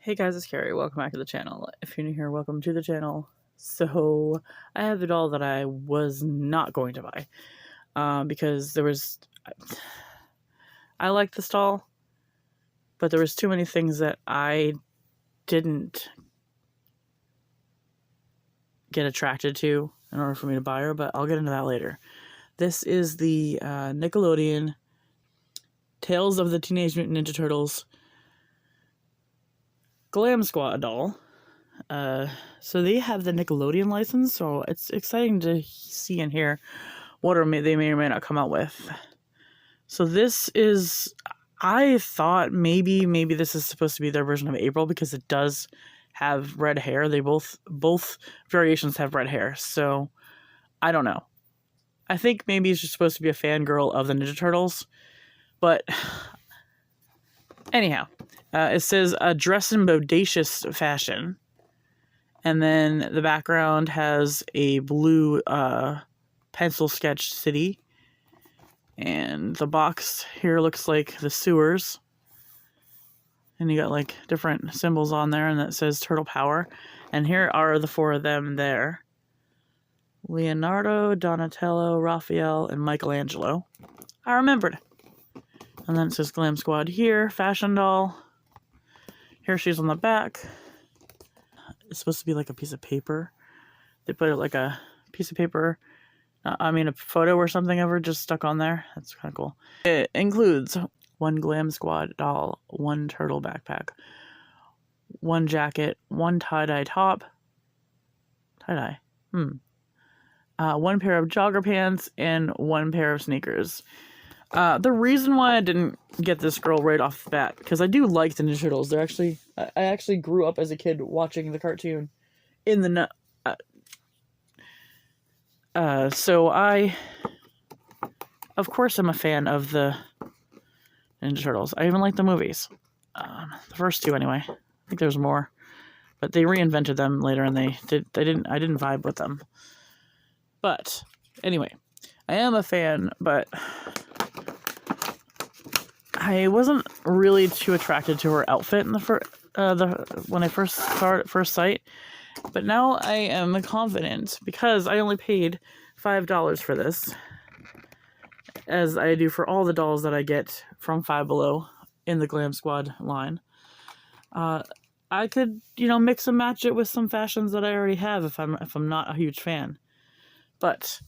Hey guys, it's Carrie. Welcome back to the channel. If you're new here, welcome to the channel. So, I have the doll that I was not going to buy because I liked this doll, but there was too many things that I didn't get attracted to in order for me to buy her, but I'll get into that later. This is the Nickelodeon Tales of the Teenage Mutant Ninja Turtles Glam Squad doll. So they have the Nickelodeon license, so it's exciting to see and hear what they may or may not come out with. So this is, I thought maybe this is supposed to be their version of April because it does have red hair. They both variations have red hair, so I don't know. I think maybe it's just supposed to be a fangirl of the Ninja Turtles, but anyhow, it says dress in bodacious fashion. And then the background has a blue pencil sketch city. And the box here looks like the sewers. And you got like different symbols on there, and that says Turtle Power. And here are the four of them there. Leonardo, Donatello, Raphael, and Michelangelo. I remembered. And then it says Glam Squad here, fashion doll. Here she's on the back. It's supposed to be like a piece of paper. They put it like a piece of paper, a photo or something of her just stuck on there. That's kind of cool. It includes one Glam Squad doll, one turtle backpack, one jacket, one tie-dye top. Tie-dye? One pair of jogger pants, and one pair of sneakers. The reason why I didn't get this girl right off the bat, because I do like the Ninja Turtles. I actually grew up as a kid watching the cartoon in the so I, of course, I'm a fan of the Ninja Turtles. I even like the movies. The first two anyway. I think there's more, but they reinvented them later, and I didn't vibe with them. But anyway, I am a fan, but I wasn't really too attracted to her outfit in when I first saw it at first sight. But now I am confident because I only paid $5 for this, as I do for all the dolls that I get from Five Below in the Glam Squad line. I could, mix and match it with some fashions that I already have if I'm not a huge fan. But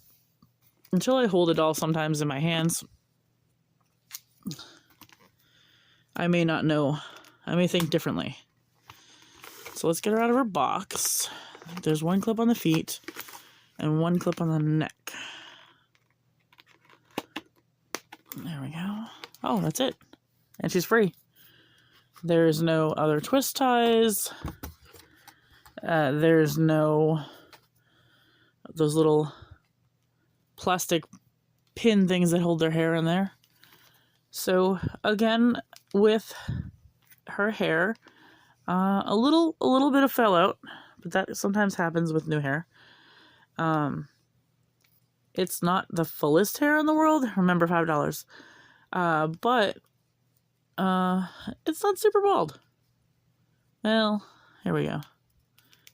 until I hold a doll sometimes in my hands, I may not know. I may think differently. So let's get her out of her box. There's one clip on the feet and one clip on the neck. There we go. Oh, that's it. And she's free. There's no other twist ties. There's no those little plastic pin things that hold their hair in there. So again, with her hair, a little bit of fallout, but that sometimes happens with new hair. It's not the fullest hair in the world. Remember, $5. But it's not super bald. Well, here we go.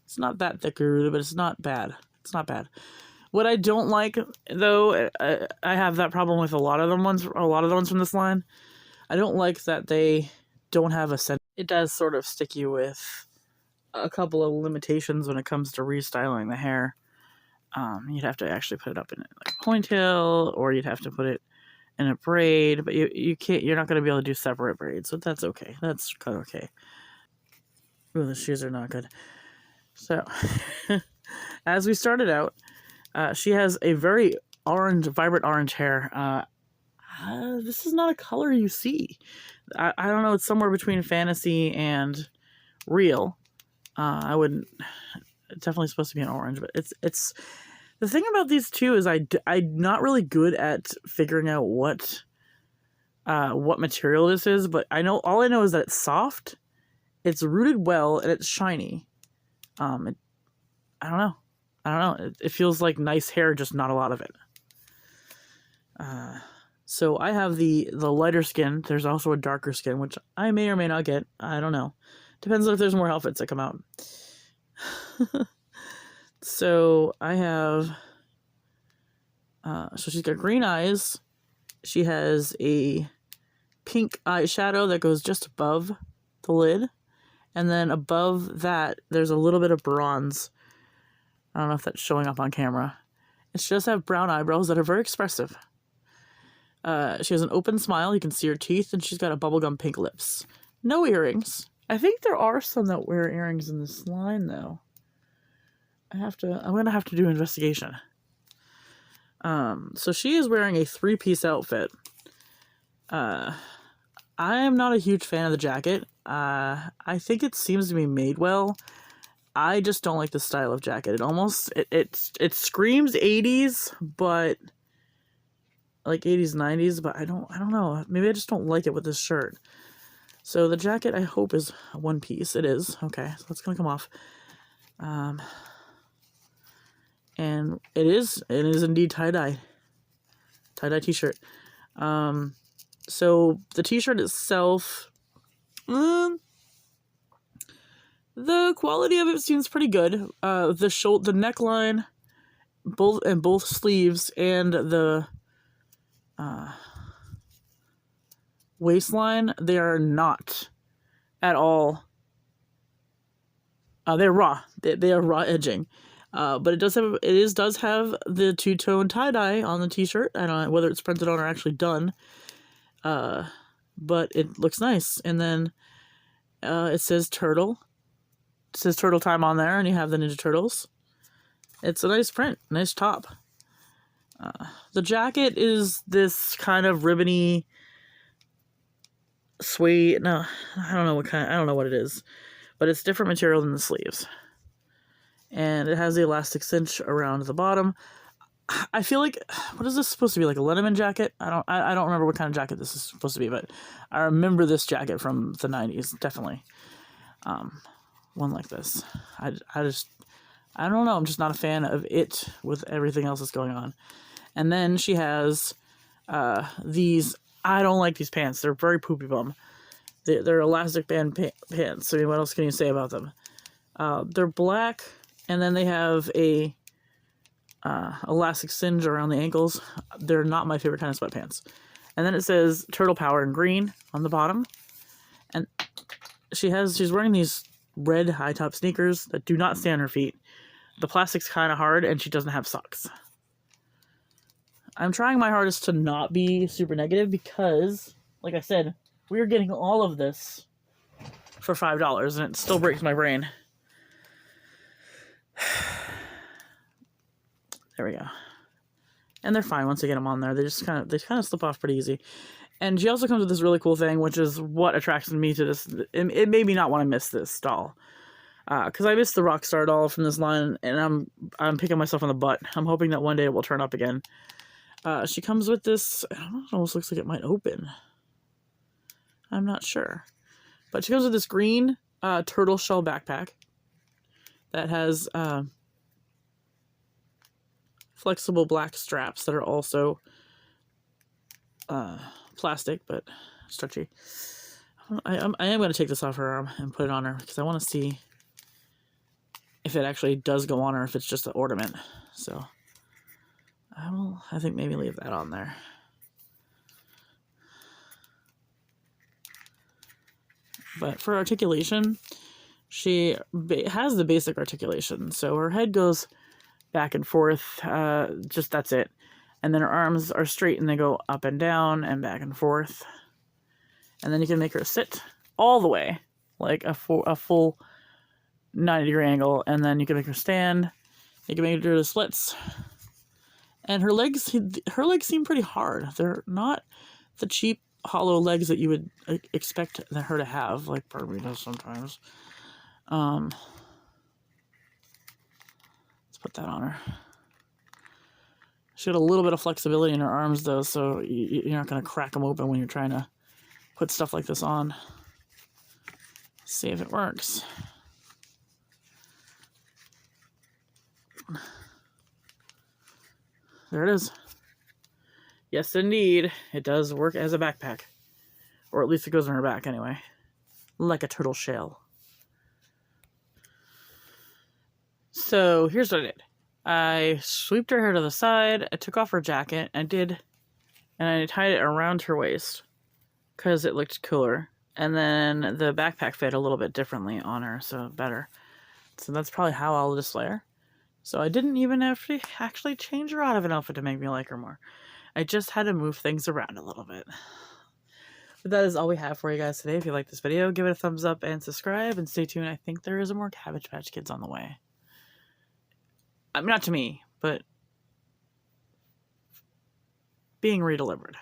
It's not that thicker, but it's not bad. It's not bad. What I don't like, though, I have that problem with a lot of the ones from this line. I don't like that they don't have a center. It does sort of stick you with a couple of limitations when it comes to restyling the hair. You'd have to actually put it up in like a ponytail, or you'd have to put it in a braid, but you can't. You're not going to be able to do separate braids, so that's okay. That's kind of okay. Ooh, the shoes are not good. So, as we started out, she has a very vibrant orange hair. This is not a color you see. I don't know. It's somewhere between fantasy and real. It's definitely supposed to be an orange, but it's the thing about these two is I'm not really good at figuring out what material this is, but all I know is that it's soft, it's rooted well, and it's shiny. I don't know. It feels like nice hair, just not a lot of it. So I have the lighter skin. There's also a darker skin, which I may or may not get. I don't know. Depends on if there's more outfits that come out. So I have, so she's got green eyes. She has a pink eyeshadow that goes just above the lid. And then above that, there's a little bit of bronze. I don't know if that's showing up on camera. She does have brown eyebrows that are very expressive. She has an open smile. You can see her teeth. And she's got a bubblegum pink lips. No earrings. I think there are some that wear earrings in this line, though. I'm going to have to do an investigation. So she is wearing a 3-piece outfit. I am not a huge fan of the jacket. I think it seems to be made well. I just don't like the style of jacket. It screams 80s, but like 80s, 90s, but I don't know. Maybe I just don't like it with this shirt. So the jacket, I hope, is 1 piece. It is. Okay, so it's going to come off. And it is indeed tie-dye. Tie-dye t-shirt. So the t-shirt itself, the quality of it seems pretty good. The neckline, both sleeves, and the waistline, they are not at all. They're raw. They are raw edging. But it does have the 2-tone tie-dye on the t-shirt. I don't know whether it's printed on or actually done. But it looks nice. And then it says turtle. It says turtle time on there, and you have the Ninja Turtles. It's a nice print, nice top. The jacket is this kind of ribbony suede. No, I don't know what it is, but it's different material than the sleeves. And it has the elastic cinch around the bottom. I feel like, what is this supposed to be, like a Letterman jacket? I don't remember what kind of jacket this is supposed to be, but I remember this jacket from the 90s, definitely. One like this. I don't know, I'm just not a fan of it with everything else that's going on. And then she has these, I don't like these pants. They're very poopy bum. They're elastic band pants. I mean, what else can you say about them? They're black, and then they have a elastic cinch around the ankles. They're not my favorite kind of sweatpants. And then it says Turtle Power in green on the bottom. And she's wearing these red high top sneakers that do not stay on her feet. The plastic's kind of hard, and she doesn't have socks. I'm trying my hardest to not be super negative because, like I said, we're getting all of this for $5, and it still breaks my brain. There we go. And they're fine once you get them on there. They kind of slip off pretty easy. And she also comes with this really cool thing, which is what attracts me to this. It made me not want to miss this doll. Because I missed the Rockstar doll from this line, and I'm picking myself on the butt. I'm hoping that one day it will turn up again. She comes with this, I don't know, it almost looks like it might open. I'm not sure. But she comes with this green turtle shell backpack that has flexible black straps that are also plastic, but stretchy. I am going to take this off her arm and put it on her because I want to see if it actually does go on or if it's just an ornament. So I think maybe leave that on there. But for articulation, she has the basic articulation. So her head goes back and forth, just that's it. And then her arms are straight and they go up and down and back and forth. And then you can make her sit all the way, like a full 90-degree angle. And then you can make her stand. You can make her do the splits. And her legs seem pretty hard. They're not the cheap, hollow legs that you would expect her to have, like Barbie does sometimes. Let's put that on her. She had a little bit of flexibility in her arms, though, so you're not going to crack them open when you're trying to put stuff like this on. See if it works. There it is. Yes, indeed. It does work as a backpack. Or at least it goes on her back, anyway. Like a turtle shell. So here's what I did. I sweeped her hair to the side, I took off her jacket, and I tied it around her waist because it looked cooler. And then the backpack fit a little bit differently on her, so better. So that's probably how I'll display her. So I didn't even have to actually change her out of an outfit to make me like her more. I just had to move things around a little bit. But that is all we have for you guys today. If you like this video, give it a thumbs up and subscribe, and stay tuned. I think there is more Cabbage Patch Kids on the way. I mean, not to me, but being redelivered.